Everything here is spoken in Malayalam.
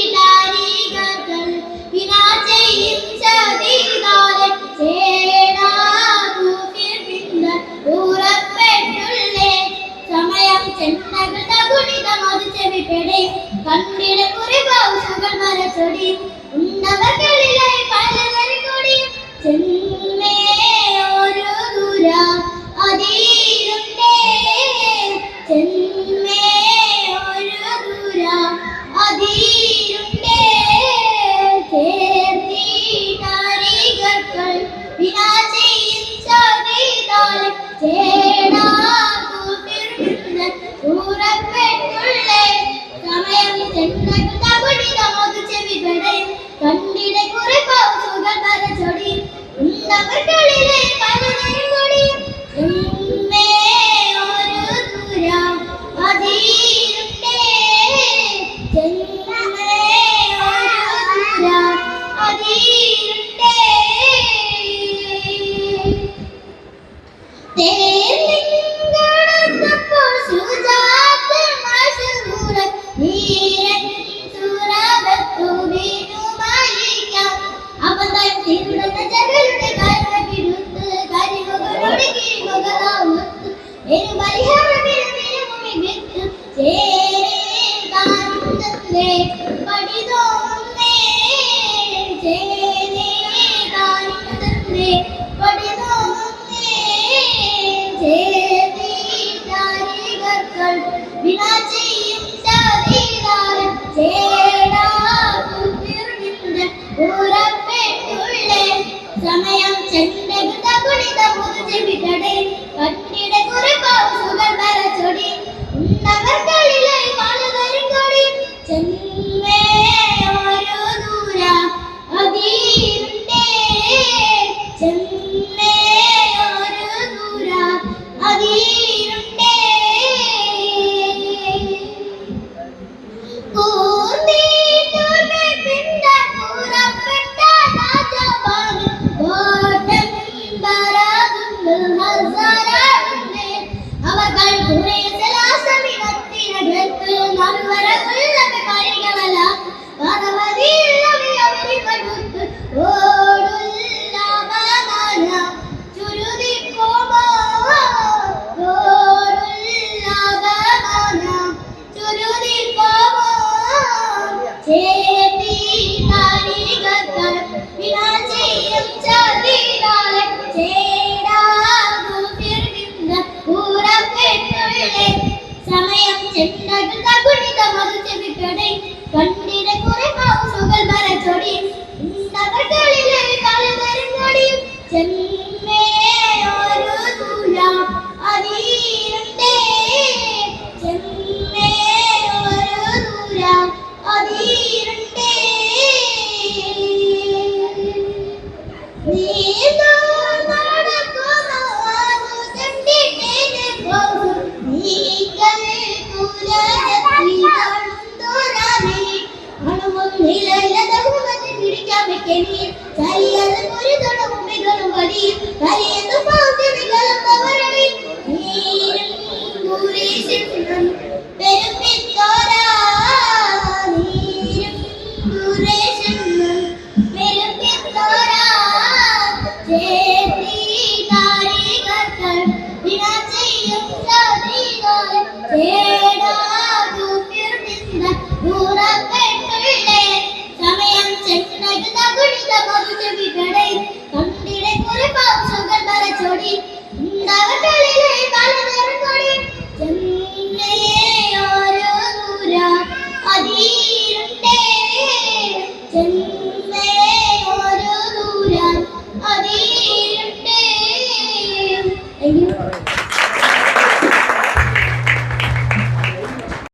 ചേർത്തിടാരികൾ വിനാ ചെയ്യും ചതിതാരെ ചേടാകൂട്ടിർപ്പിന്ന ഉറപ്പെട്ടുള്ളേ സമയം ചെന്നകൾ തകുണിതമത് ചെവിപ്പെടെ കണ്ണിട കുറിവാസുകൾ മരച്ചൊടി ഉന്നതകളിലെ പലതരം കൊടി ചെന്നേ ഒരു ദൂര അതിരുണ്ടേ ചെന്നേ ഒരു ദൂര അതിരുണ്ടേ ചേർത്തിടാരികൾ വിനാ ചെയ്യും ചതിതാലെ ചേടാകൂട്ടിർപ്പിന്ന ഉറപ്പെട്ടുള്ളേ സമയം ചെന്നകൾ തകുണിതമത് ചെവിപ്പെടെ കണ്ണിട കുറിവാസുകൾ മരച്ചൊടി ഉന്നതകളിലെ പലതരം കൊടി ചെന്നേ ഒരു ദൂര അതിരുണ്ടേ ചെന്നേ ഒരു ദൂര അതിരുണ്ടേ തേർലിംഗടന്നപ്പോൾ സുജാത മശഹൂര വീരൻ സുരവത്തു വീണു മാലിക്കാം അവതാൻ തിരുടുന്ന ജഗലുടെ കരവിടുത്ത് കരിമുകളുടെ കിരിമുകളാവുത്ത് ഒരു പരിഹാരമിരുമിരുമിരുമിരുത്ത് ചേരേ പഠിതോന്നേ ചേരേ കാണിക്കുന്നേ പഠിതോന്നേ ചേരികൾ വിനാ ചെയ്യും ചതിതാരം ചേടാകുതിർന്നിന്റെ ഉറപ്പെട്ടുള്ളേ സമയം ചെണ്ടകൾ തകുണിതമുതു ചെവികടെ കണ്ണിട കുറിവാസുകൾ മരച്ചൊടി ഉന്നതകളിലെ പലതരം കൊടി ചെന്നേ ഒരു ദൂര അതിരുണ്ടേ ചെന്നേ ഒരു ദൂര അതിരുണ്ടേ സമയം ചെണ്ടകൾ തകുണിതമത് ചെവിപ്പെടെ കണ്ണിട കുറിവാസുകൾ മരച്ചൊടി ഉന്നതകളിലെ പലതരം കൊടി ചെന്നേ ഒരു ദൂര അതിരുണ്ടേ ചെന്നേ ഒരു ദൂര അതിരുണ്ടേ കരിയത് ഒരു തൊടും മികളും വടിയും കരിയത്